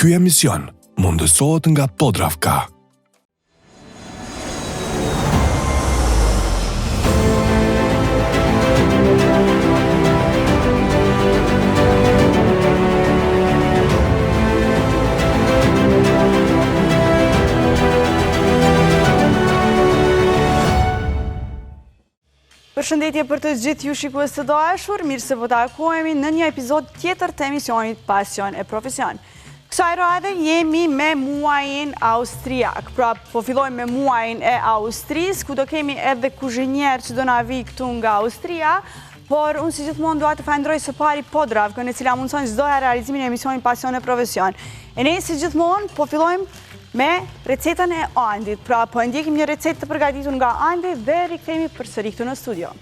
Ky emision mundësohet nga Podravka. Përshëndetje për të gjithë ju shikues të dashur, mirë se po takohemi në një epizod tjetër të emisionit Pasion e Profesion. Kësaj radhe jemi me muajin austriak, pra po fillojmë me muajin e Austrisë, ku do kemi edhe kuzhinjer që do na vi këtu nga Austria, por unë si gjithmonë dua të falenderoj së pari Podravkën, e cila mundson çdo herë realizimin e emisionit Pasion e Profesion. E ne si gjithmonë po fillojmë me recetën e Andit. Pra, po ndjekim një recetë të përgatitur nga Andi dhe rikthehemi përsëri këtu në studio.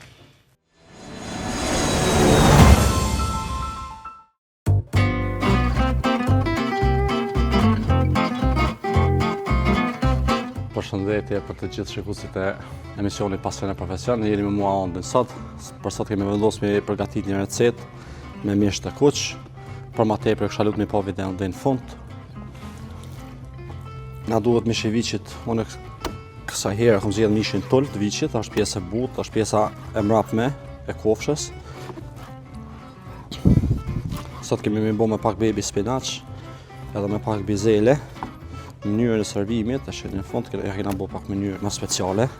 Përshëndetje për të gjithë shikuesit e emisionit Pasion e Profesion. Jeni me mua Andin sot. Për sot kemi vendosur me përgatitur një recetë me mish të kuq. Për më tepër kisha lutur me pa videon deri në fund. Na duhet mish i viçit, unë kësaj herë kam zgjedhur mishin tol të viçit, është pjesë e butë, është pjesa e mrapme e kofshës. Sot kemi më bë me pak baby spinach, edhe me pak bizele. Mënyrën e servimit, tash në fund kena bë pak mënyrë më speciale.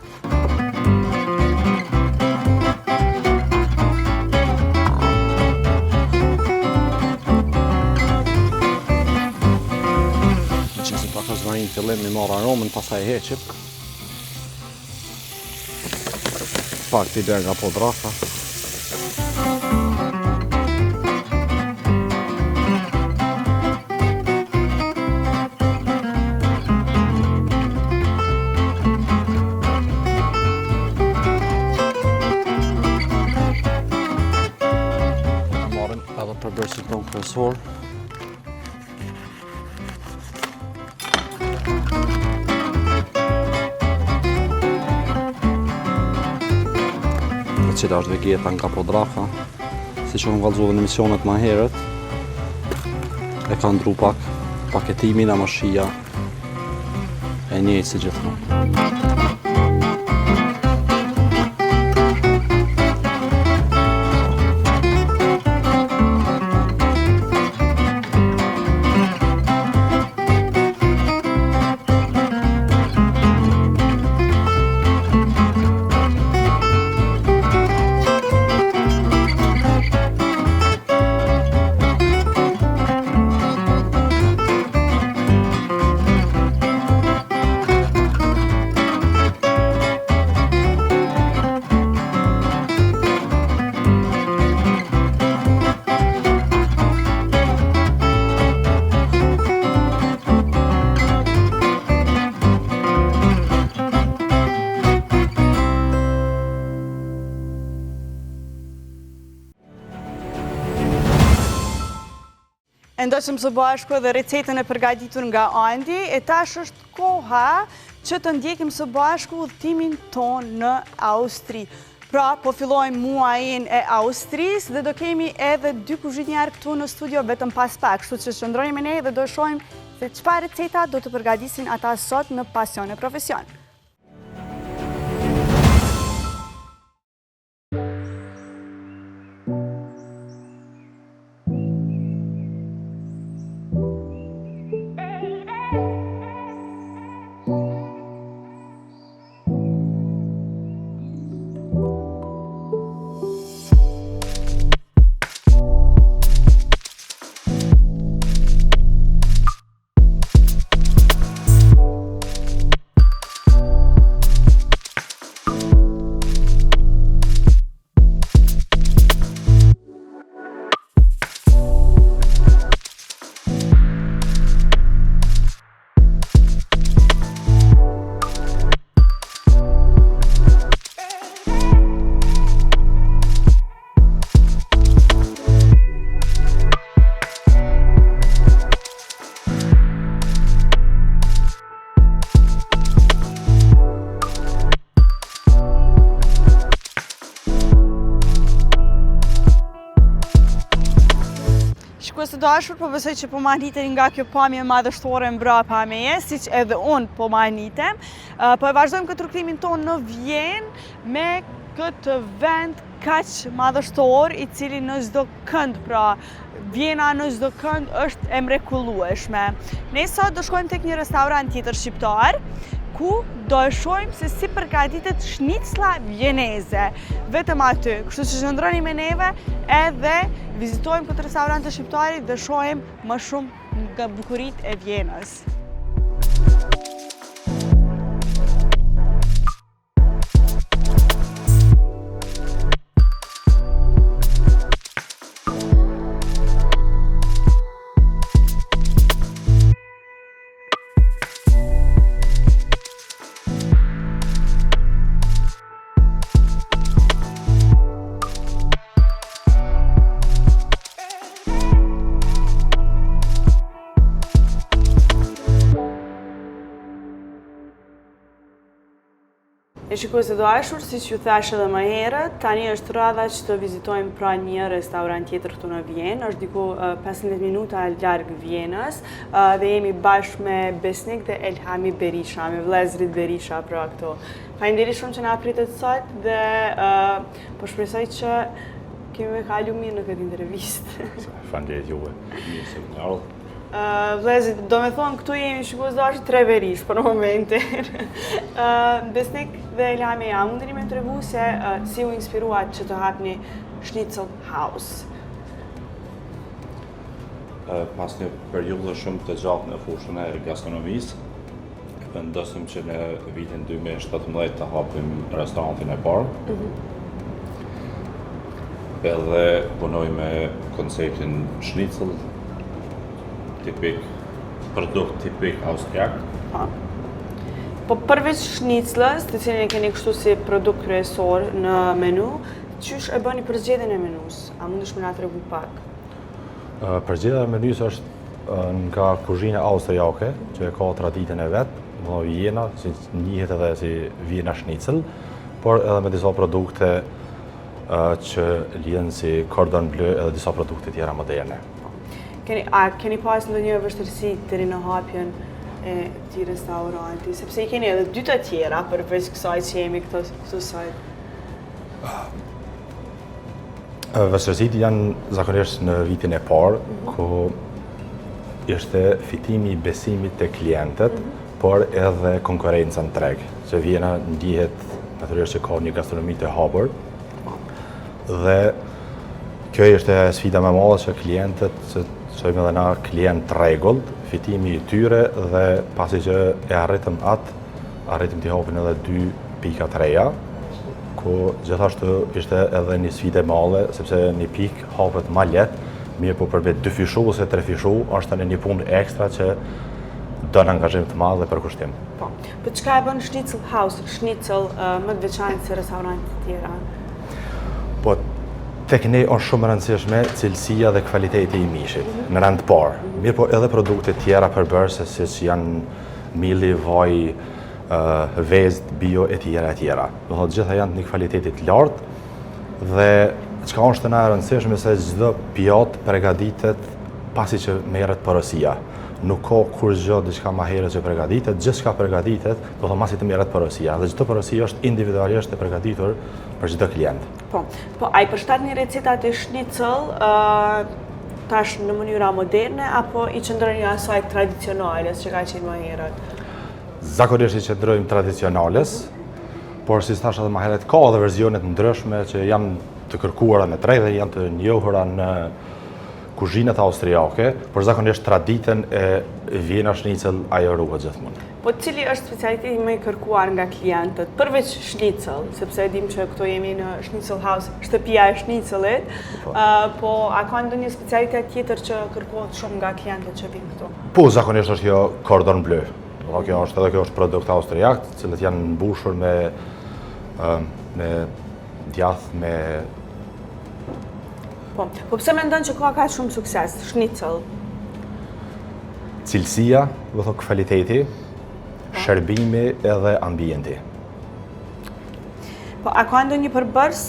Në fillim mi marr aromën, pastaj e heqim. Pak biber nga Podravka. Marrim edhe përbërësit tonë kryesor. Cila është vegeta nga Podravka, si që unë vallëzova në emisionet më herët, e ka ndru paketimin, amashia e njëjtë si gjithmonë. Ndoqëm së bashku edhe recetën e përgatitur nga Andi, e tash është koha që të ndjekim së bashku udhëtimin ton në Austri. Pra, po fillojmë muajin e Austrisë dhe do kemi edhe 2 kuzhinjerë këtu në studio vetëm pas pak, kështu që qëndroni me ne dhe do shohim se çfarë receta do të përgatisin ata sot në Pasion e Profesion. dashur, po besoj që po mahniteni nga kjo pamje madhështore mbrapa meje, siç edhe unë po mahnitem. Po e vazhdojmë këtë rrugtimin tonë në Vjenë me këtë vend kaq madhështor, i cili në çdo kënd, pra Vjena në çdo kënd është e mrekullueshme. Ne sot do shkojmë tek një restorant tjetër shqiptar, ku do e shohim se si përgatitet shnicla vjeneze. Vetëm aty, kështu që qëndroni me neve edhe vizitojmë këtë restorant të shqiptarit dhe shohim më shumë nga bukuritë e Vjenës. E shikues të dashur, siç ju thash edhe më herët, tani është radha që të vizitojmë pra një restorant tjetër këtu në Vjenë, është diku 15 minuta larg Vjenës, dhe jemi bashkë me Besnik dhe Elhami Berisha, me vëllezrit Berisha pra këtu. Faleminderit shumë që na pritet sot dhe po shpresoj që kemi me kalu mirë në këtë intervistë. Faleminderit juve. Mirë se keni ardhur. Vëllezrit, do me thonë, këtu jemi shikues dashur 3 verish për momentin. Besnik dhe Elhami, a mundeni me tregu se si u inspiruat që të hapni Schnitzel House? Pas një periudhë shumë të gjatë në fushën e gastronomisë, vendosëm që në vitin 2017 të hapim restorantin e parë. Edhe punoj me konceptin Schnitzel, produkt tipik austriak. Po përveç shniclës, të cilin e keni kështu si produkt kryesor në menu, qysh e bëni përzgjedhjen e menus? A mundesh më na tregu pak? Përzgjedhja e menus është nga kuzhina austriake, që ka traditën e vet, në Vjena, si njihet edhe si Vjena Schnitzel, por edhe me disa produkte që lidhen si cordon bleu edhe disa produkte tjera moderne. Keni pas ndonjë vështirësi deri në hapjen e këtij restoranti, sepse i keni edhe 2 të tjera përveç kësaj që jemi këtu sot. Vështirësitë janë zakonisht në vitin e parë, ku ishte fitimi i besimit te klientët, por edhe konkurrenca në treg, që Vjena ndihet natyrisht që ka një gastronomi të hapur. Dhe kjo ishte sfida më e madhe që klientët, që shojmë edhe na klient rregullt, fitimi i tyre dhe pasi që e arritëm atë, arritëm t'i hapim edhe 2 pika të reja, ku gjithashtu ishte edhe një sfidë e madhe, sepse një pikë hapet më lehtë, mirë po përbet 2 fishu ose 3 fishu, është tani një punë ekstra që do në angazhim të madh dhe përkushtim. Po çka e bën Schnitzel House, Schnitzel më të veçantë se restorantet të tjera? Po tek ne është shumë e rëndësishme cilësia dhe kvaliteti i mishit, në rand parë. Mirë po edhe produkte tjera përbërëse, siç janë mili, vaj, vezë, bio e tjera e tjera. Do thotë gjitha janë një kvaliteti të lartë dhe çka është të na e rëndësishme se çdo pjatë përgatitet pasi që merret porosia. Nuk ka kur gjë diçka më herët që përgatitet, gjithçka përgatitet, do thotë masi të merret porosia. Dhe çdo porosia është individualisht e përgatitur për çdo klient. Po, a i përshtatni recetat e Schnitzel tash në mënyra moderne apo i qëndroni asaj tradicionales që ka qenë më herët? Zakonisht i qëndrojmë tradicionales, por si thash edhe më herët ka edhe versionet ndryshme që janë të kërkuara në treg dhe janë të njohura në kuzhinat austriake, por zakonisht traditën e Vjena Schnitzel ajo ruhet gjithmonë. Po cili është specialiteti më i kërkuar nga klientët, përveç Schnitzel, sepse dim që këtu jemi në Schnitzel House, shtëpia e Schnitzelit, po a ka ndonjë specialitet tjetër që kërkohet shumë nga klientët që vinë këtu? Po zakonisht është kjo cordon bleu. Kjo është produkt austriak, të cilët janë mbushur me djath, me... Po pse mendon që ka kaq shumë sukses Schnitzel? Cilësia, do thotë kvaliteti, shërbimi edhe ambienti. Po, a ka ndonjë përbërs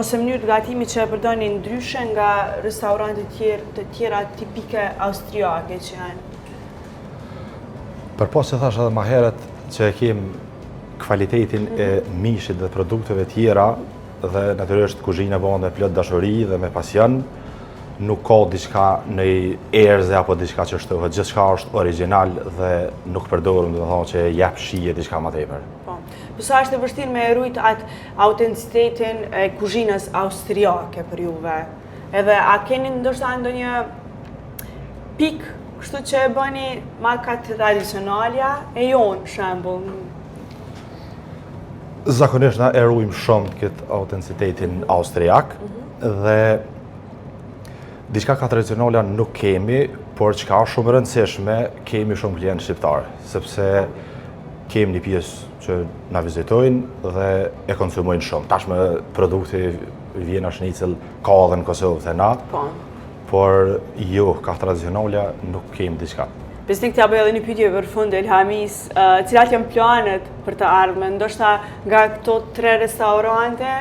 ose mënyrë të gatimit që e përdorni ndryshe nga restorante të tjera tipike austriake që janë? Për pas që thash edhe ma heret që e kem kvalitetin e mishit dhe produkteve tjera dhe natyrisht kuzhina bëhen me plot dashuri dhe me pasion, nuk ka diçka në erze apo diçka që shtohet, gjithçka është origjinal dhe nuk përdorim, do të thonë që jep shije diçka më tepër. Po. Po sa është e vështirë me rujt atë autenticitetin e kuzhinës austriake për juve? Edhe a keni ndoshta ndonjë pikë kështu që e bëni ma ka tradicionalja e jonë, shembull? Zakonisht na e ruajmë shumë këtë autenticitetin austriak dhe diçka ka tradicionale nuk kemi, por çka është shumë e rëndësishme, kemi shumë klientë shqiptarë, sepse kemi një pjesë që na vizitojnë dhe e konsumojnë shumë. Tashmë produkti Vjena Schnitzel ka edhe në Kosovë të na, por jo, ka tradicionale nuk kemi diçka. Besnik t'ja bëj edhe një pyetje për fund Elhamis, cilat janë planet për të ardhmen? Ndoshta nga këto 3 restorante,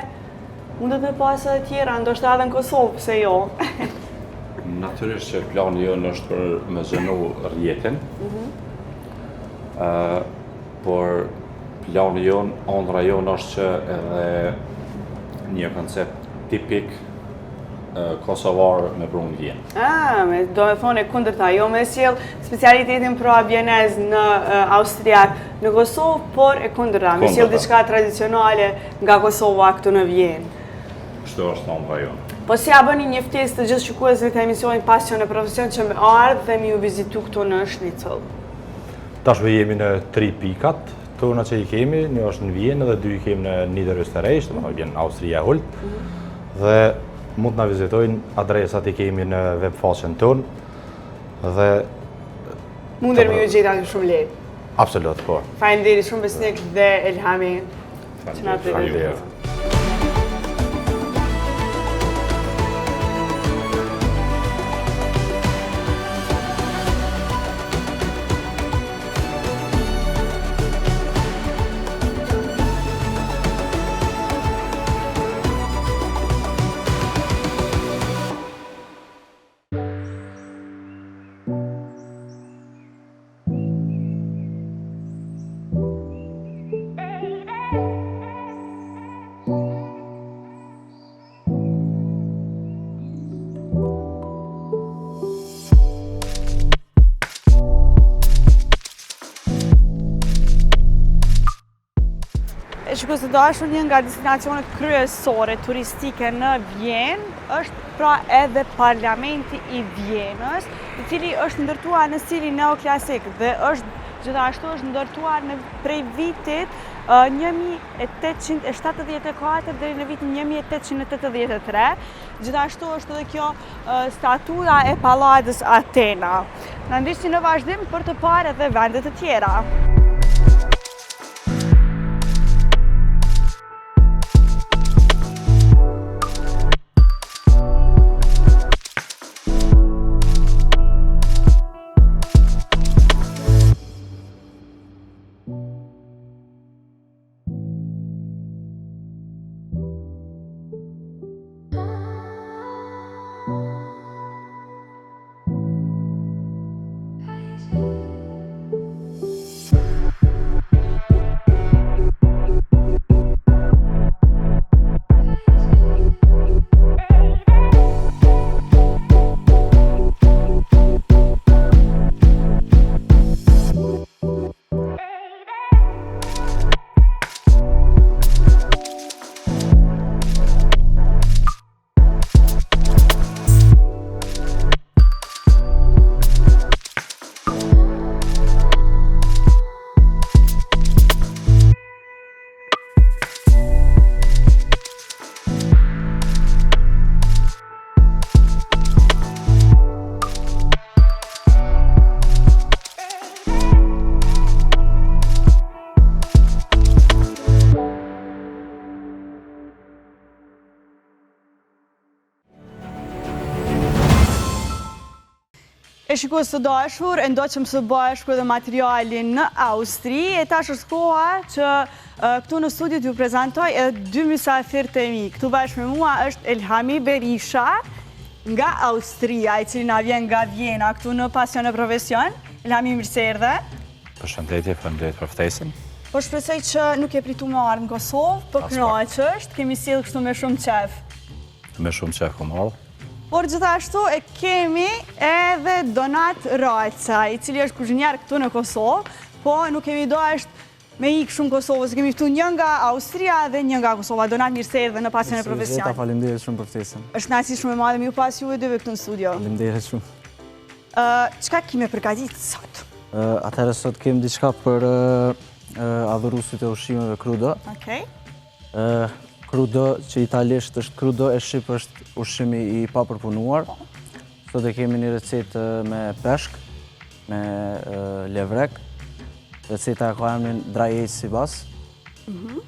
mundet me pas edhe tjera, ndoshta edhe në Kosovë, pse jo? Natyrisht që plani jonë është për me zhënu rjetin, por plani jonë, ëndra jonë është që edhe një koncept tipik kosovar me brunë vjen. Do me thonë e kundërta, jo me sjell specialitetin pra vienez në austriak në Kosovë, por e kundërta, me sjell diçka tradicionale nga Kosova këtu në Vjenë. Kështu është ëndra jonë. Po si a bëni një ftesë të gjithë shikuesve të emisionit Pasion e Profesion që me ardhë dhe mi ju vizitu këtu në Schnitzel? Tashmë jemi në 3 pikat tona që i kemi, një është në Vjenë dhe 2 i kemi në Niederösterreich, do të thonë Austria e Hult. Dhe mund na vizitojnë, adresat i kemi në webfaqen tonë dhe Munder me ju gjeta shumë lehtë. Absolut, po. Faleminderit shumë Besnik dhe Elhami që na Faleminderit. Shikues të dashur, një nga destinacionet kryesore turistike në Vjenë është pra edhe Parlamenti i Vjenës, i cili është ndërtuar në stilin neoklasik dhe është gjithashtu është ndërtuar prej vitit 1874 deri në vitin 1883. Gjithashtu është edhe kjo statua e Palladës Athena. Na ndiqni në vazhdim për të parë edhe vende të tjera. E shikues të dashur, e ndoqëm së bashku edhe materialin në Austri, e tash është koha që këtu në studio t'ju prezantoj edhe dy mysafirët e mi. Këtu bashkë me mua është Elhami Berisha nga Austria, i cili na vjen nga Vjena këtu në Pasion e Profesion. Elhami, mirë se erdhe. Përshëndetje, faleminderit për ftesën. Po shpresoj që nuk e pritu me ardhë në Kosovë, po kënaqesh, kemi sjellë kështu me shumë qef. Me shumë qef kom ardhë. Por gjithashtu e kemi edhe Donat Raca, i cili është kuzhinjar këtu në Kosovë, po nuk kemi do është me ikë shumë Kosovës, kemi ftu një nga Austria dhe një nga Kosova. Donat, mirë se erdhe në Pasion e Profesion. Faleminderit shumë për ftesën. Është kënaqësi shumë e madhe me ju pas juve dyve këtu në studio. Faleminderit shumë. Çka kime përgatitur sot? Atëherë sot kem diçka për adhuruesit e ushqimeve crudo. Okej. Crudo, që italisht është crudo, e shqip është ushqimi i papërpunuar. Sot e kemi një recetë me peshk, me levrek. Receta ka emrin drajec sibas.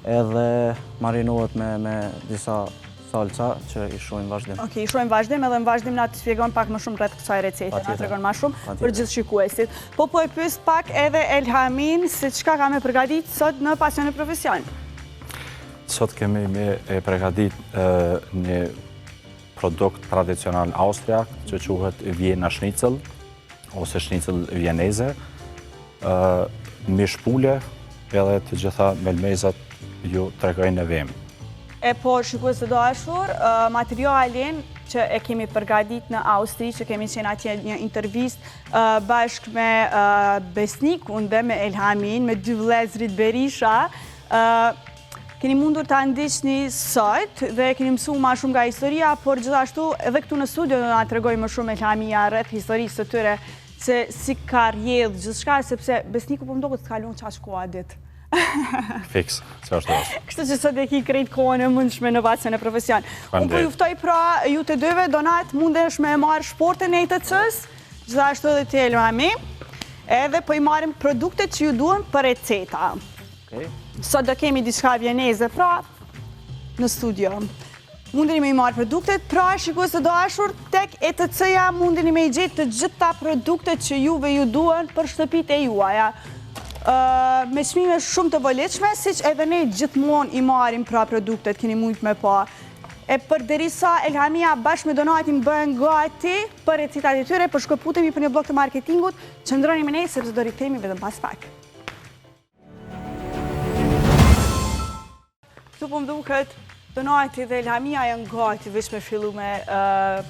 Edhe marinohet me disa salca që i shohim vazhdim. Okej, i shohim vazhdim edhe në vazhdim na të shpjegon pak më shumë rreth kësaj recete, na tregon më shumë për gjithë shikuesit. Po e pyes pak edhe Elhamin se çka ka me përgatit sot në Pasion e Profesion. Sot kemi me e përgatit një produkt tradicional austriak që quhet Vjena Schnitzel ose Schnitzel Vjeneze, mish pule edhe të gjitha melmezat ju tregojnë në vem. E po, shikues të dashur, materialin që e kemi përgatit në Austri, që kemi qenë atje një intervist bashkë me Besnikun dhe me Elhamin, me dy vëllezrit Berisha, keni mundur të ndiqni sot dhe keni mësuar më shumë nga historia, por gjithashtu edhe këtu në studio do na tregoj më shumë Elhamia rreth historisë së tyre, se si ka rrjedh gjithçka, sepse Besniku po më duket të kalon çaq koha ditë. Fiks, që është rast. Kështu që sot e ki krejt kohën e mundshme në Pasion e Profesion. Unë po juftoj pra ju të dyve, Donat, mundesh me marrë shportën e ITC-s, gjithashtu edhe ti Elhami, edhe po i marrim produktet që ju duhen për receta. Sot do kemi diçka vjeneze, pra, në studio. Mundeni me i marrë produktet, pra, shikues të dashur, tek ETC-ja mundeni me i gjetë të gjitha produktet që juve ju duhen për shtëpitë e juaja. Me çmime shumë të volitshme, siç edhe ne gjithmonë i marrim pra produktet, keni mujt me pa. E përderisa Elhamia bashkë me Donatin bëhen gati për recetat e tyre, për shkëputemi për një blok të marketingut, qëndroni me ne sepse do rikthehemi vetëm pas pak. Këtu po më duket Donati dhe Elhamia janë gati veç me fillu me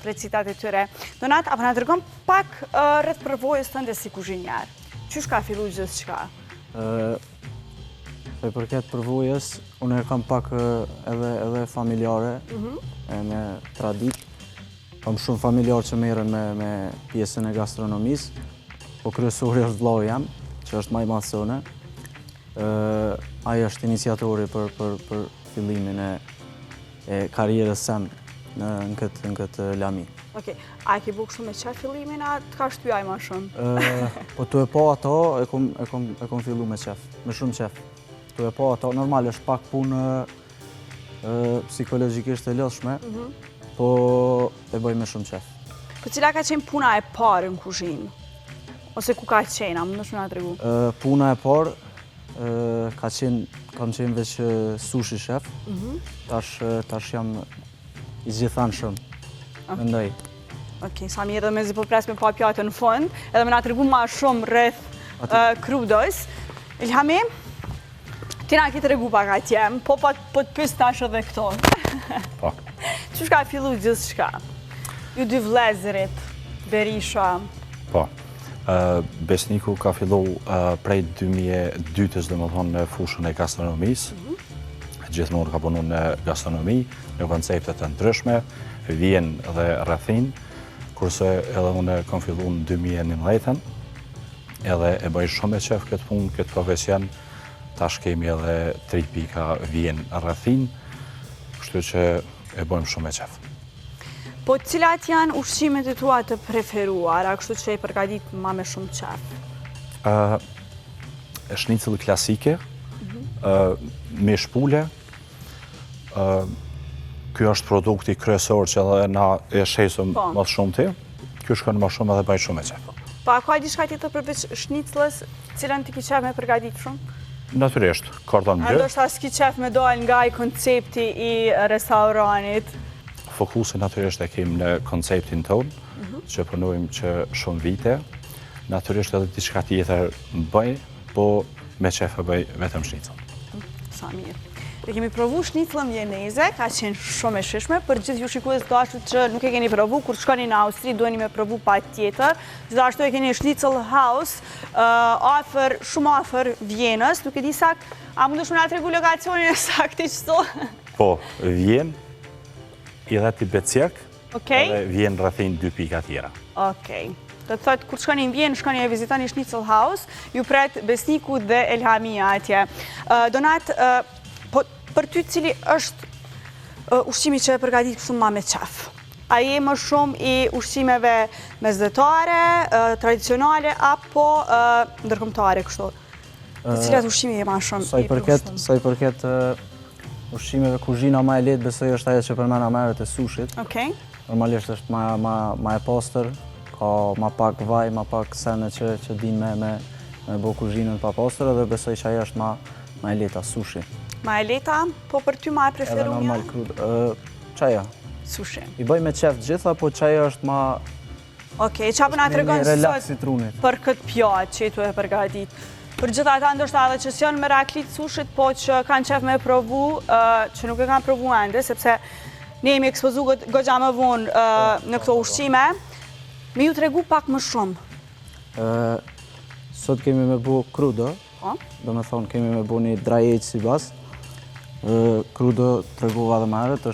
recetat e tyre. Donat, apo na tregon pak rreth përvojës tënde si kuzhinjar. Qysh ka fillu gjithçka? Për përket përvojës, unë e kam pak edhe familjare, me tradit. Kam shumë familjar që merren me pjesën e gastronomisë, po kryesori është vllau jam, që është më i madh se unë. Ai është iniciatori për fillimin e karrierës sem në këtë lami. Okej, a ke bukë shumë me qef fillimin, a të ka shtyjaj ma shumë? Po të e po ato, e kom fillu me qef, me shumë qef. Të e po ato, normal është pak punë psikologjikisht e lodhshme, po e bëj me shumë qef. Po cila ka qenë puna e parë në kuzhinë? Ose ku ka qenë, a më nëshme nga tregu? Puna e parë, kam qenë veç sushi shef, tash jam i zgjithanshëm, mendoj. Okej, sa mirë dhe me zi po pres me pa pjatë në fund, edhe me nga tregu ma shumë rreth crudos. Elhami, ti nga ki tregu pak atje, po të pys tash edhe këto. Po. Qysh ka fillu gjithçka? Ju dy vëllezërit, Berisha. Po. Besniku ka fillu prej 2002-ës dhe më thonë në fushën e gastronomisë. Gjithmonë ka punu në gastronomi, në konceptet të ndryshme, Vjen dhe rrethin, kurse edhe unë kam fillu në 2011, edhe e bëj shumë e qef këtë punë, këtë profesion, tash kemi edhe 3 pika Vjen rrethin, kështu që e bëjmë shumë e qef. Po cilat janë ushqimet e tua të preferuara, kështu që e përgatit ma me shumë qef? Schnitzel klasike, me shpule, Ky është produkti kryesor që edhe na e shesëm më shumë ti. Ky shkon më shumë edhe bëj shumë e qef. Pa, ka diçka tjetër përveç shniclës, cilën ti ki qef me përgatit shumë? Natyrisht, kordon A bleu. ndoshta s'ki qef me dal nga i koncepti i restoranit? Fokusin natyrisht e kemi në konceptin tonë, që punojmë që shumë vite. Natyrisht edhe diçka tjetër bëj, po me qef e bëj vetëm shnicën. Sa mirë. Ne kemi provu shniclën vieneze, ka qenë shumë e shishme, për gjithë ju shikues të dashur që nuk e keni provu, kur shkoni në Austri, duheni me provu pa tjetër. Gjithashtu e keni Schnitzel House, shumë afër Vienës, nuk e di sak, a mundesh më na tregu lokacionin e saktë çto? Po, vjen i dhe ti Becjerk, Okej. edhe vjen rrethim 2 pika tjera. Okej. Do të thotë, kur shkoni në Vjenë, shkoni e vizitoni Schnitzel House, ju pret Besniku dhe Elhamia atje. Donat, po për ty cili është ushqimi që e përgatit kështu ma me qef? A je më shumë i ushqimeve mesdhetare, tradicionale, apo ndërkombëtare kështu? Të cilat ushqimi je ma shumë Sa i përket ushqimeve, kuzhina ma e lehtë besoj është ajo që përmena merret e sushit. Okej. Normalisht është ma e pastër, ka ma pak vaj, ma pak sene që din me bo kuzhinën pa pastër, edhe besoj që ajo është ma e lehta, sushi. Ma e leta, po për ty ma e Edhe preferuar? normal krud. Qaja. Sushi. I bëj me qef gjitha, po qaja është ma Okej, qa për na të regon relax sot i trunit. për këtë pjatë që i tu e përgatit? Për gjithë ata ndoshta edhe që s'janë meraklit sushit, po që kanë qef me provu, që nuk e kanë provu ende, sepse ne jemi ekspozu goxha më vonë në këto ushqime, me ju të regu pak më shumë. Sot kemi me bo krudo, do me thonë kemi me bo një dry age si bas. Krudo të regova dhe marët,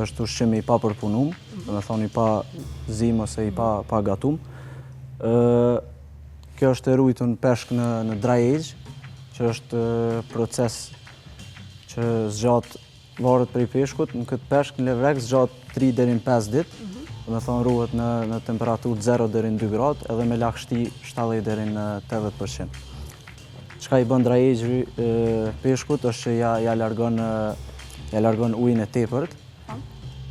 është ushqimi i pa përpunum, do me thonë i pa zim ose i pa gatum. Kjo është e rujtu në peshk në dry age, që është proces që zgjat varet prej peshkut. Në këtë peshk në levrek zgjat 3 deri në 5 ditë, do me thonë ruhet në temperaturë 0 deri në 2 gradë, edhe me lakështi 70 deri në 80%. Çka i bën dry age peshkut është që ja largon ujin e tepërt,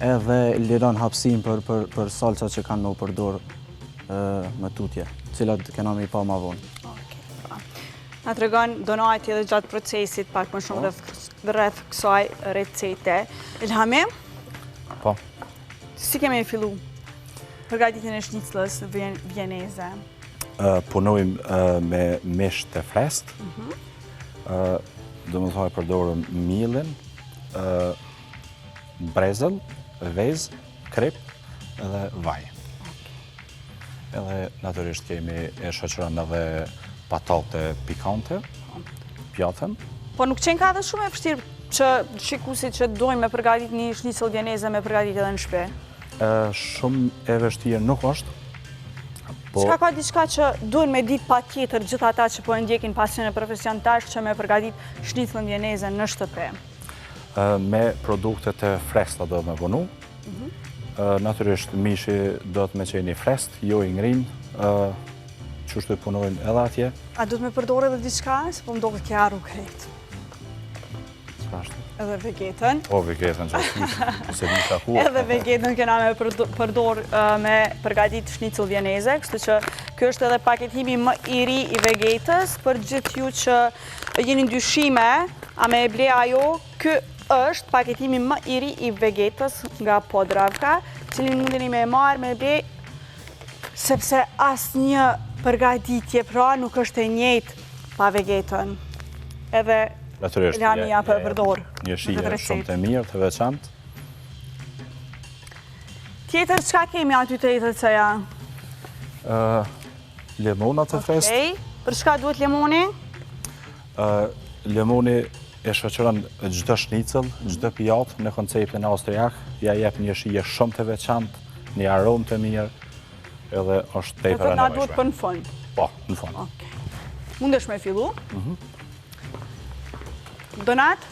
edhe liron hapësinë për salca që kanë me u përdor më tutje, cilat kena me i pa ma vonë. Na të regon Donati edhe gjatë procesit pak më shumë rreth kësaj recete. Elhami, Po, si kemi fillu përgatitjen e shniclës vieneze? punojmë me mish të frest, do më thoj përdorëm mielin, brezëll, vez, krip edhe vaj. Edhe natyrisht kemi e shoqëron edhe patate pikante, pjatën. Po nuk qenë ka edhe shumë e vështirë që shikusit që dojmë me përgatit një shnicëll vieneze me përgatit edhe në shpe? Shumë e vështirë nuk është. Çka ka diçka që duhen me ditë pa tjetër gjithë ata që po e ndjekin pasion e profesion tash që me përgatit shnicëllën vieneze në shtëpi? Me produktet e freskta do me punu. Natyrisht mishi do të me qeni frest, jo i ngrin, qështu i punojnë edhe atje. A du të me përdore edhe diçka, se po më do të kja arru krejt? Ska është? Edhe vegetën. O, vegetën që se di shaku. Edhe vegetën kena me përdor me përgatit shnicëll vieneze, kështu që kjo është edhe paketimi më i ri i vegetës, për gjithë ju që jeni ndyshime, a me e ble ajo, kjo është paketimi më i ri i vegetës nga Podravka, cilin mundeni me e marrë, me e ble, sepse asë një përgatitje pra nuk është e njëjtë pa vegetën. Edhe Elhamia për përdor. Një shije shumë të mirë, të veçantë. Tjetër, çka kemi aty të jetët se ja? Lemonat të frest. Okej, për çka duhet lemoni? Lemoni e shoqëron çdo shnicëll, çdo pjatë në konceptin austriak, ja jep një shije shumë të veçantë, një aromë të mirë, edhe është tepër e nevojshme. Na duhet për në fund. Po, në fund. Okej. Mundesh me fillu? Donat,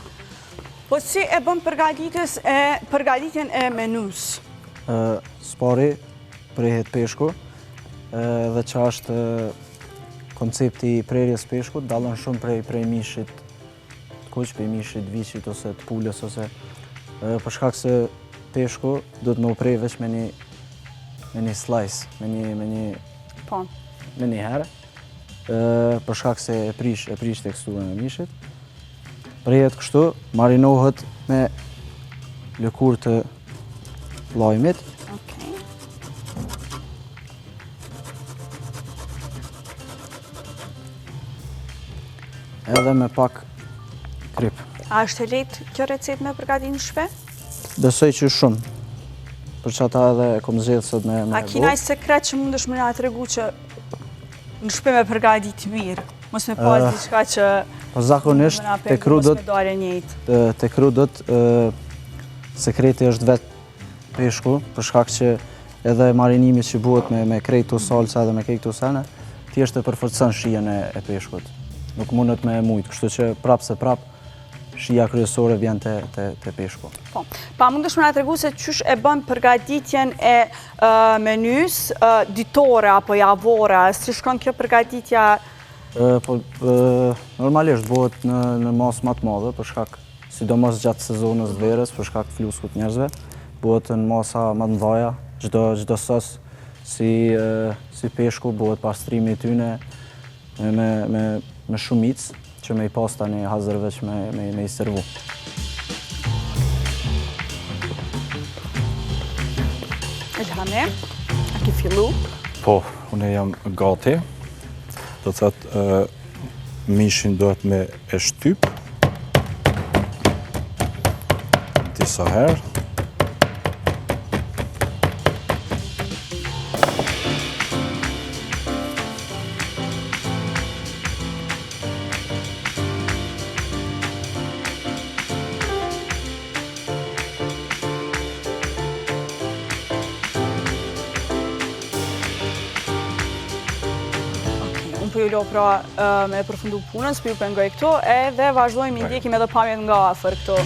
po si e bën përgatitjen e menus? Spari, prehet peshku, dhe që është koncepti i prerjes peshkut, dalën shumë prej mishit të kuq, prej mishit viçit ose të pulës, ose për shkak se peshku do të më prej veç me një slice, me një Po. me një herë, për shkak se e prish teksturën e mishit. Prehet kështu, marinohet me lëkurë të lajmit. Okej. Edhe me pak krip. A është e lehtë kjo recetë me përgatitur në shtëpi? Besoj që shumë. Për që ata edhe e kom zgjedhur sot me A ki naj sekret që mundesh më na tregu që në shtëpi me përgatitur mirë? Mos me pas diçka që Po zakonisht te krudët sekreti është vetë peshku, për shkak që edhe marinimi që bëhet me krejt të salsa edhe me krejt të sene, thjesht e përforcon shijen e peshkut. Nuk mundet me mujt, kështu që prapë se prapë shija kryesore vjen te peshku. Po. Pa mundesh më na tregu se qysh e bën përgatitjen e menys ditore apo javore, si shkon kjo përgatitja? Normalisht bëhet në masë më të madhe, për shkak sidomos gjatë sezonës të verës, për shkak të fluskut njerëzve, bëhet në masa më të mëdha, çdo sos si peshku bëhet pastrimi i tyne me shumicë që me i pas tani hazër veç me i servu. Elhame, a ki fillu? Po, unë jam gati. Do të thotë mishin duhet me e shtyp disa herë. Po ju lo pra me përfundu punën, s'pi ju pengoj këtu, edhe vazhdojmë i ndjekim edhe pamjet nga afër këtu.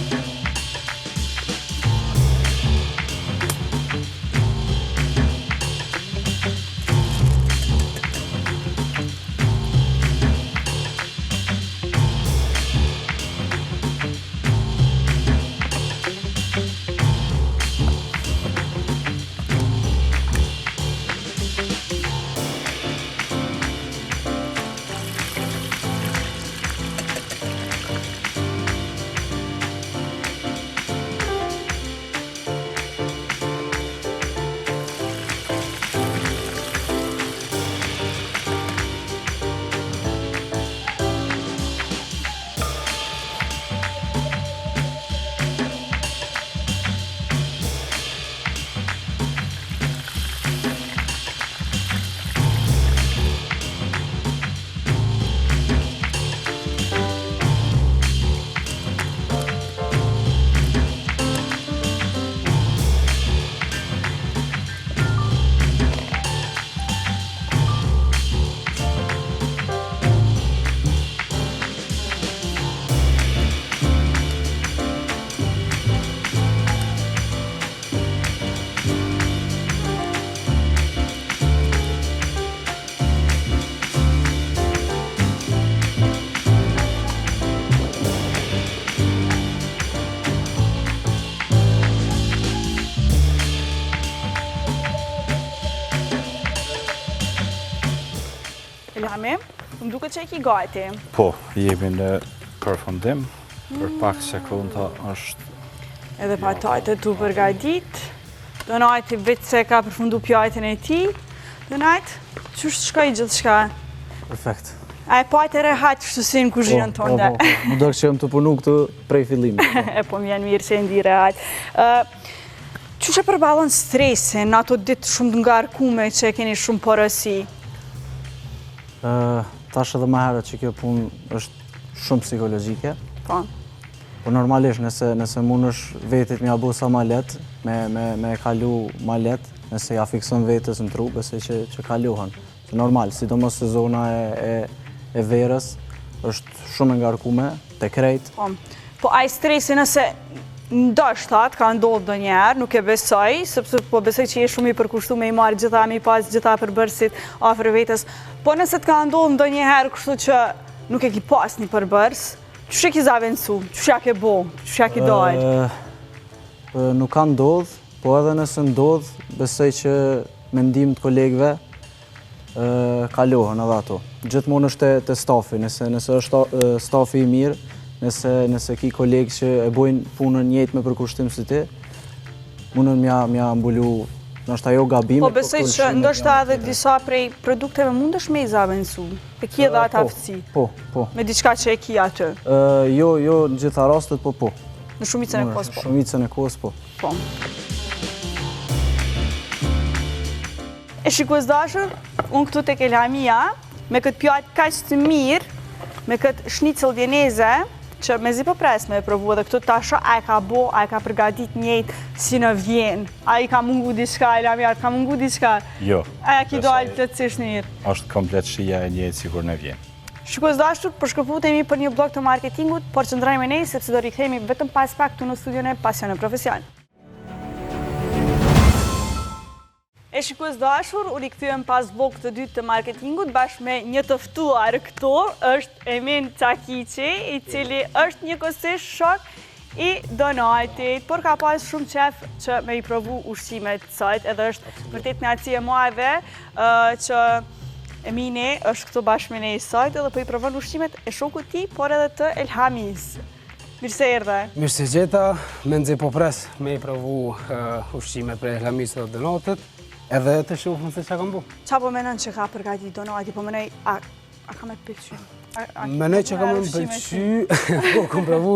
Elhame, më duket që e ki gati. Po, jemi në përfundim, për pak sekunda është... Edhe patate tu përgatit, Donajti vetë se ka përfundu pjajtën e ti. Donajt, qështë shkoj gjithë shka? Perfekt. A e pajtë e rehat kështu si në kuzhinën tonë. Më dërë që jam të punu këtu prej fillimit. E po më janë mirë që e ndi rehat. Qështë e përballon stresin në ato ditë shumë të ngarkume që e keni shumë porësi? Tash edhe më herët që kjo punë është shumë psikologjike. Po. Po normalisht nëse mund është vetit me abu sa ma let, me kalu ma let, nëse ja fikson vetës në tru, besoj që kaluhan. Normal, sidomos sezona e verës është shumë ngarkume, te krejt. Po ai stresi nëse ndoshtat ka ndodhë do njerë, nuk e besoj, sepse po besoj që je shumë i përkushtu me i marrë gjitha, me i pas gjitha përbërësit afër vetës. Po nëse të ka ndodhë do njerë kështu që nuk e ki pas një përbërës, qështë e ki zavencu, qështë ja ke bo, qështë ja ki dojnë? Nuk ka ndodhë, po edhe nëse ndodhë, besoj që mendim të kolegëve, kalohen edhe ato. Gjithmonë është te stafi, nëse është stafi i mirë, nëse ki kolegë që e bojnë punën njëjtë me përkushtim si ti, mundën mja mbulu nështë ajo gabime. Po besoj që ndoshta edhe disa prej produkteve mundesh me i zavendësu. E ki edhe atë aftësi. Po. Me diçka që e ki aty. Jo në gjitha rastet, po. Në shumicën e kohës, po. Shumicën e kohës, po. Po. E shikues dashur, unë këtu tek Elhamia, me këtë pjatë kaq të mirë, me këtë shnicëll vieneze, që mezi po pres me e provu edhe këtu tasha, a e ka bo, a e ka përgatit njëjtë si në Vjenë, a i ka mungu diçka, Elhamia, ka mungu diçka? Jo. A ja ki dojnë plotësisht mirë? Është komplet shija e njëjtë sikur në Vjenë. Shikues dashur, përshkëputemi për një blog të marketingut, por qëndrojmë me ne, sepse do rikthehemi vetëm pas pak këtu në studion e Pasion e Profesion. E shikues dashur, u rikthyem pas blogit të dytë të marketingut bashkë me një të ftuar këtu, është Emin Çakiçi, i cili është njëkohësisht shok i Donaltit, por ka pas shumë qef që me i provu ushqimet të saj, edhe është vërtet kënaqësi e madhe që Emini është këtu bashkë me ne i sajt edhe po i provon ushqimet e shokut ti, por edhe të Elhamis. Mirë se erdhe. Mirë se gjeta, me nëzë po pres me i provu ushqimet për Elhamis dhe Donatit, edhe të shufën se që kam bu. Qa po menon që ka përgati Donati, po menoj, a ka me të pëlqy? Menoj që ka me më pëlqy, po kom provu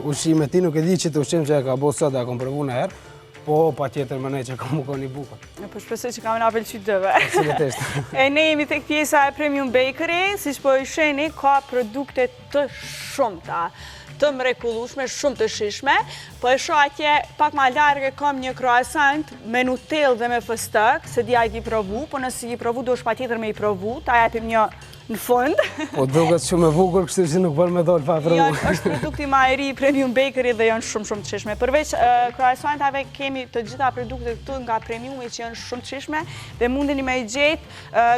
ushqimet ti, nuk e di që të ushqim që e ka bo sot dhe kom provu në herë, po pa tjetër menoj që kam u koni buka. Po shpresoj që ka me nga pëlqy dëve. Absolutisht. E ne jemi tek pjesa e Premium Bakery, si që po i sheni, ka produkte të shumta, të mrekullueshme, shumë të shishme, po e shoh atje pak ma largë kam një croissant me Nutellë dhe me fëstëk, se di a i ki provu, po nëse i provu do është pa tjetër me i provu, ta japim një në fund. Po duket shumë e bukur, kështu që nuk bërë me dollë pa provu. Janë është produkti ma i ri Premium Bakery dhe janë shumë të shishme. Përveç croissantave kemi të gjitha produktet këtu nga Premiumi që janë shumë të shishme dhe mundeni me i gjetë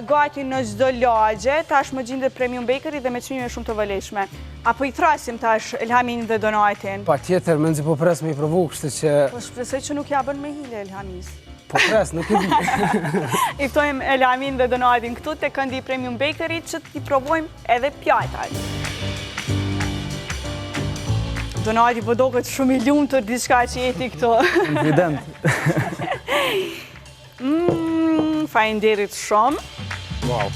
gati në çdo lagje, tash më gjendet Premium Bakery dhe me çmime shumë të vëlefshme. Apo i thrasim tash Elhamin dhe Donatin? Pa tjetër, me nëzë po pres me i provu, kështu që... Po shpresoj që nuk ja bën me hile Elhamis. Po pres, nuk i di. I ftojmë Elhamin dhe Donatin këtu te këndi Premium Bakery që t'i provojmë edhe pjatat. Donati po doket shumë i lumtur diçka që jeti këtu. Evident. Faleminderit shumë. Wow.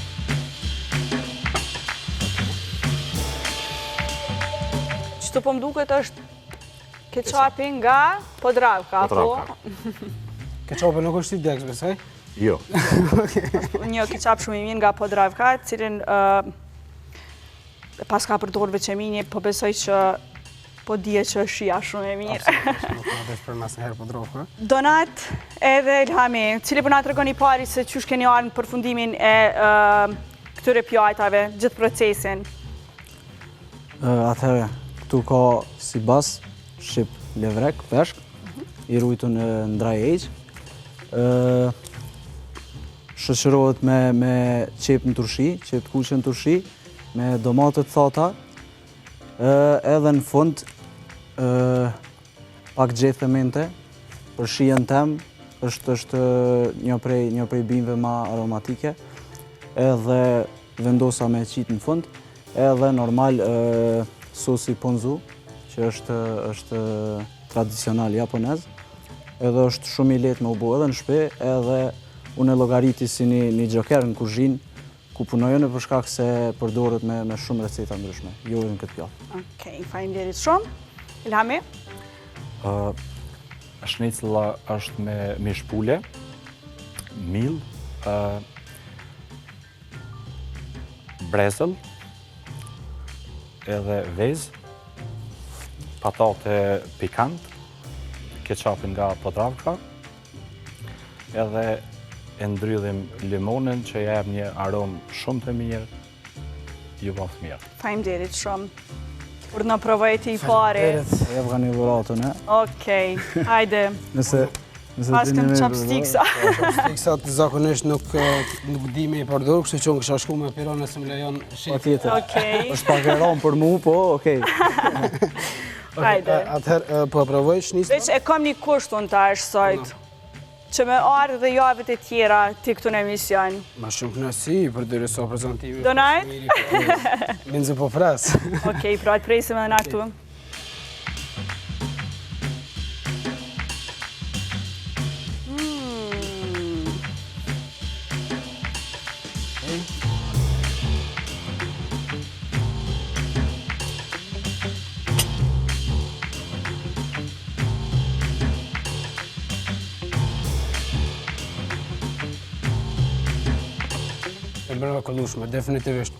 Qëtu po më duket është keqapi nga Podravka, po? Keqapi nuk është i deks, besoj? Jo. Një keqap shumë i mirë nga Podravka, cilin pas ka përdorur veç Emini, po besoj që po dije që shija shumë e mirë. Nuk ka veç për mas njëherë Podravka. Donat edhe Elhami, cili po na tregoni pari se qysh keni ardhur në përfundimin e këtyre pjatave, gjithë procesin. Atëherë, këtu ka si bas, shqip levrek, peshk, i rujtu në ndraj eq. Shoqërohet me qep në turshi, qep kuqe në turshi, me domatet thata, edhe në fund pak gjethe për shijen tem, është një prej bimëve ma aromatike, edhe vendosa me qitë në fund, edhe normal sosi ponzu, që është tradicional japonez, edhe është shumë i lehtë me u bo edhe në shtëpi, edhe unë e llogariti si një gjoker në kuzhinë, ku punojë në për shkak se përdoret me shumë receta ndryshme, jo edhe në këtë pjatë. Okej, faleminderit shumë. Elhami? Shnecëlla është me shpule, mill, brezëll, edhe vezë, patate pikant, keqapin nga Podravka, edhe e ndrydhim limonin që jep një aromë shumë të mirë, ju bafë mirë. Faleminderit shumë. Kur në provojti i pari. Jep ka një dhuratën, e? Okej, hajde. Nëse Pas këm chopsticksa. Chopsticksat zakonisht nuk di me i përdor, kështu që unë kësha shku me piron nëse më lejon shif. Pa tjetër. Okej. është pageron për mu, po, okej. Hajde. Atëherë, po provoj shnisë? Veç e kam një kusht unë tash, sajt. që me ardhë dhe javët e tjera të këtu në emision. Ma shumë kënaqësi për dyre so prezentimi. Donat? Minze po fras. Okej, pra të presim edhe na këtu. E bërë kollushme, definitivisht.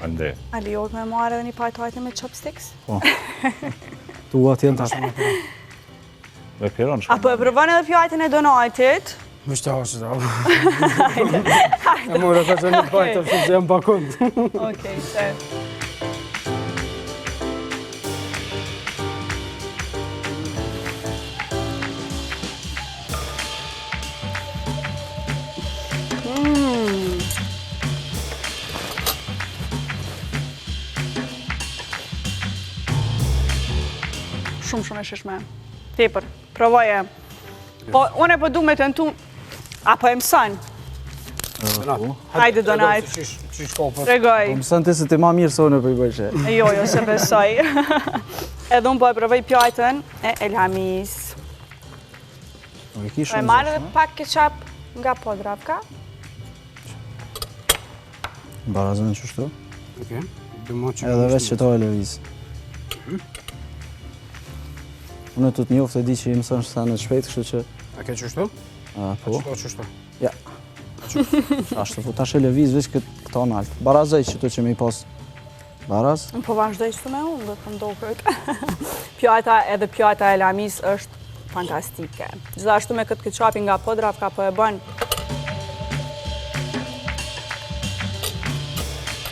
Ande. A lejohet me marrë edhe një pajtojtë me chopsticks? Tu atjen tash. Me piron shko. Apo e provon edhe pjajtën e Donatit? Më shtë hashtë da. E mora ka që një pajtë, shumë që jam pakund. Okej, se. Shumë e shishme. Tepër, provoje. Po, unë e po du me të nëtu, apo e mësën? Hajde, Donat. Qish ka për? Tregoj. Po mësën ti se ti ma mirë se unë po i bëjshe. Jo, se besoj. Edhe unë po e provoj pjajtën e Elhamis. Po e Po ki e shumë. marrë edhe pak ketchup nga Podravka. Barazën qështu. Okej. Dëmo që... Edhe veç që to e lëviz. Unë të njoftë e di që i mësën shtanë të shpejt, kështu që... A ke qështu? Po, Qështu? ja. Ashtu, po tash e lëviz veç këto në altë. Barazaj që tu që me i pas. Baraz? Po vazhdoj që me unë, dhe të ndokët. Pjata edhe pjata e Elhamis është fantastike. Gjithashtu me këtë ketchupin nga Podravka po e bën.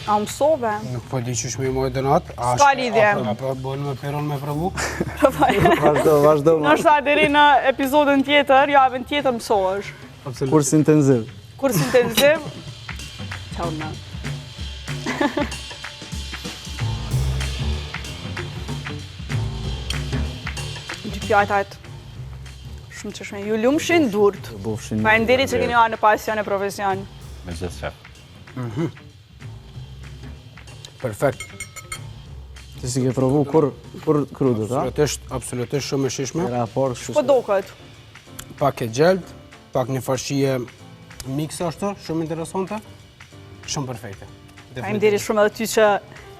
A mësove? Nuk po di qysh me i mojë Donat. S'ka lidhje. Apo bënë me piron me provu? Vazhdo. Nështë deri në epizodën tjetër, javën tjetër mësohesh. Kurs intenziv. Kurs intenziv. Qau në. Dy pjajtat shumë që shme. Ju lumshin durt. Bofshin. Faleminderit që keni arë në pasion e profesion. Me gjithë shef. Perfekt. Ti si ke provu kur krudët, a? Absolutisht shumë e shishme. Era por, kështu Po do këtë. Pak e gjeld, pak një farshie mix është, shumë interesante. Shumë perfekte. Faleminderit shumë edhe ty që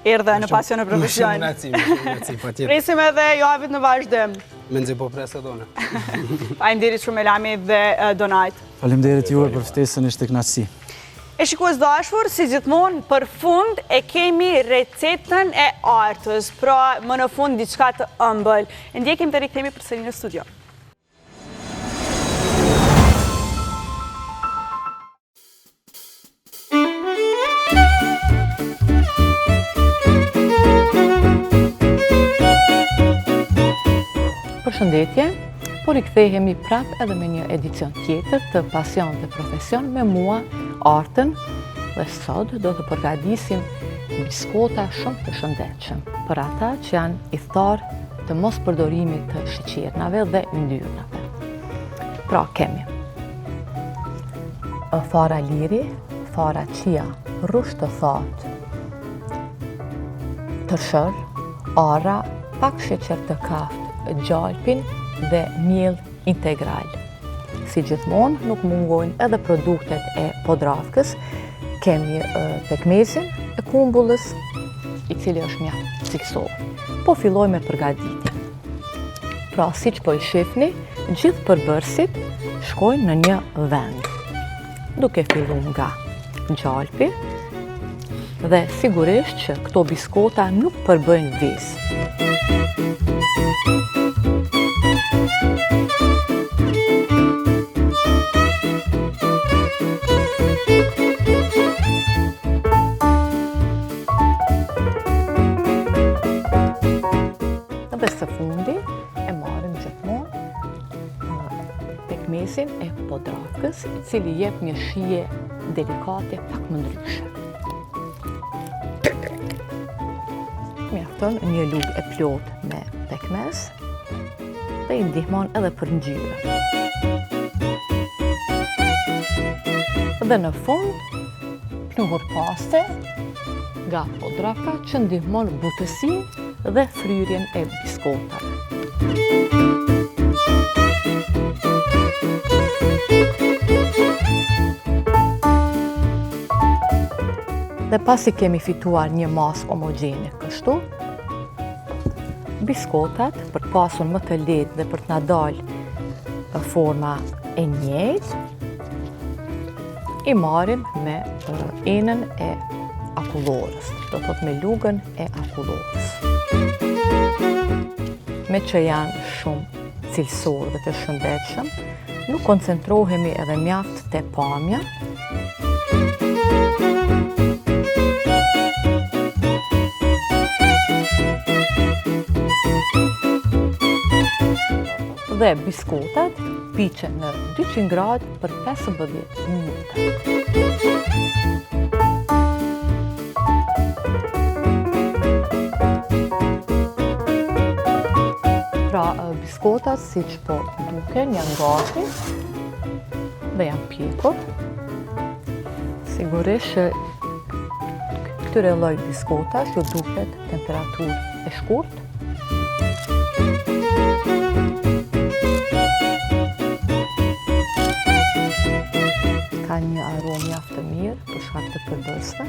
erdhe në pasion e profesion. Shumë pa tjetër. Presim edhe javit në vazhdim. Me nëzi po presë done. Faleminderit shumë Elhami dhe Donat. Faleminderit juve për ftesën, ishte kënaqësi. E shikues dashur, si gjithmonë, për fund e kemi recetën e artës, pra më në fund diçka të ëmbël. E ndjekim të rikthehemi përsëri në studio. Përshëndetje, po rikthehemi prap edhe me një edicion tjetër të Pasion dhe Profesion me mua, Artën, dhe sot do të përgatisim biskota shumë të shëndetshëm për ata që janë i thtarë të mos përdorimit të sheqernave dhe yndyrnave. Pra kemi fara liri, fara chia, rusht të thatë, tërshër, ara, pak sheqer të kaftë, gjalpin dhe miell integral. Si gjithmonë, nuk mungojnë edhe produktet e Podravkës. Kemi pekmezin e kumbullës, i cili është mjaft ciksor. Po filloj me përgatitjen. Pra, siç po i shihni, gjithë përbërësit shkojnë në një vend. Duke filluar nga gjalpi dhe sigurisht që këto biskota nuk përbëjnë vezë. Dhe së fundi e marrim gjithmonë pekmezin e Podravkës, i cili jep një shije delikate pak më ndryshe. Mjafton një lugë e plot me pekmez dhe i ndihmon edhe për ngjyrë. Dhe në fund, pluhur paste nga Podravka që ndihmon butësinë dhe fryrjen e biskotave. Dhe pasi kemi fituar një masë homogjene kështu, biskotat, për të pasur më të lehtë dhe për të na dalë forma e njëjtë, i marrim me enën e akullorës, do thot me lugën e akullorës. Me që janë shumë cilësorë dhe të shëndetshëm, nuk koncentrohemi edhe mjaft te pamja, dhe biskotat piqen në 200 gradë për 15 minuta. Pra, biskotat, si që po duken, janë gati dhe janë pjekur. Sigurisht që këtyre lloj biskotash ju duket temperaturë e shkurtë. Ka një aromë mjaft të mirë për shkak të përbërësve.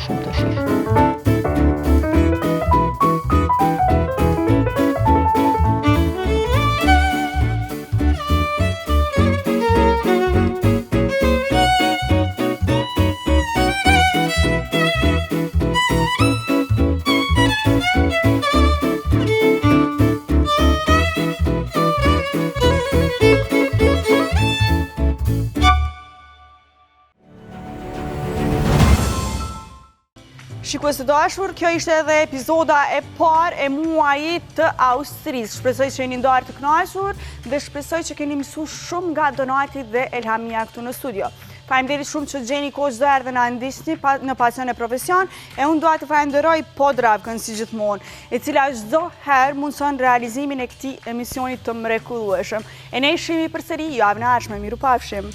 Shumë të shishtë. Shikues të dashur, kjo ishte edhe epizoda e parë e muajit të Austrisë. Shpresoj që jeni ndarë të kënaqur dhe shpresoj që keni mësuar shumë nga Donati dhe Elhamia këtu në studio. Faleminderit shumë që gjeni kohë çdo herë dhe na ndiqni në Pasion e Profesion, e unë dua të falenderoj Podravkën si gjithmonë, e cila çdo herë mundson realizimin e këtij emisioni të mrekullueshëm. E ne shihemi përsëri javën e ardhshme. Mirupafshim.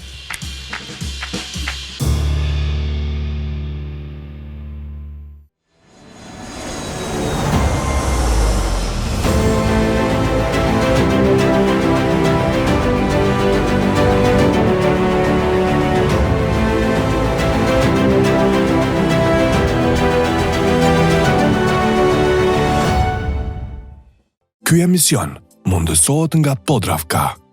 Ky emision mundësohet nga Podravka.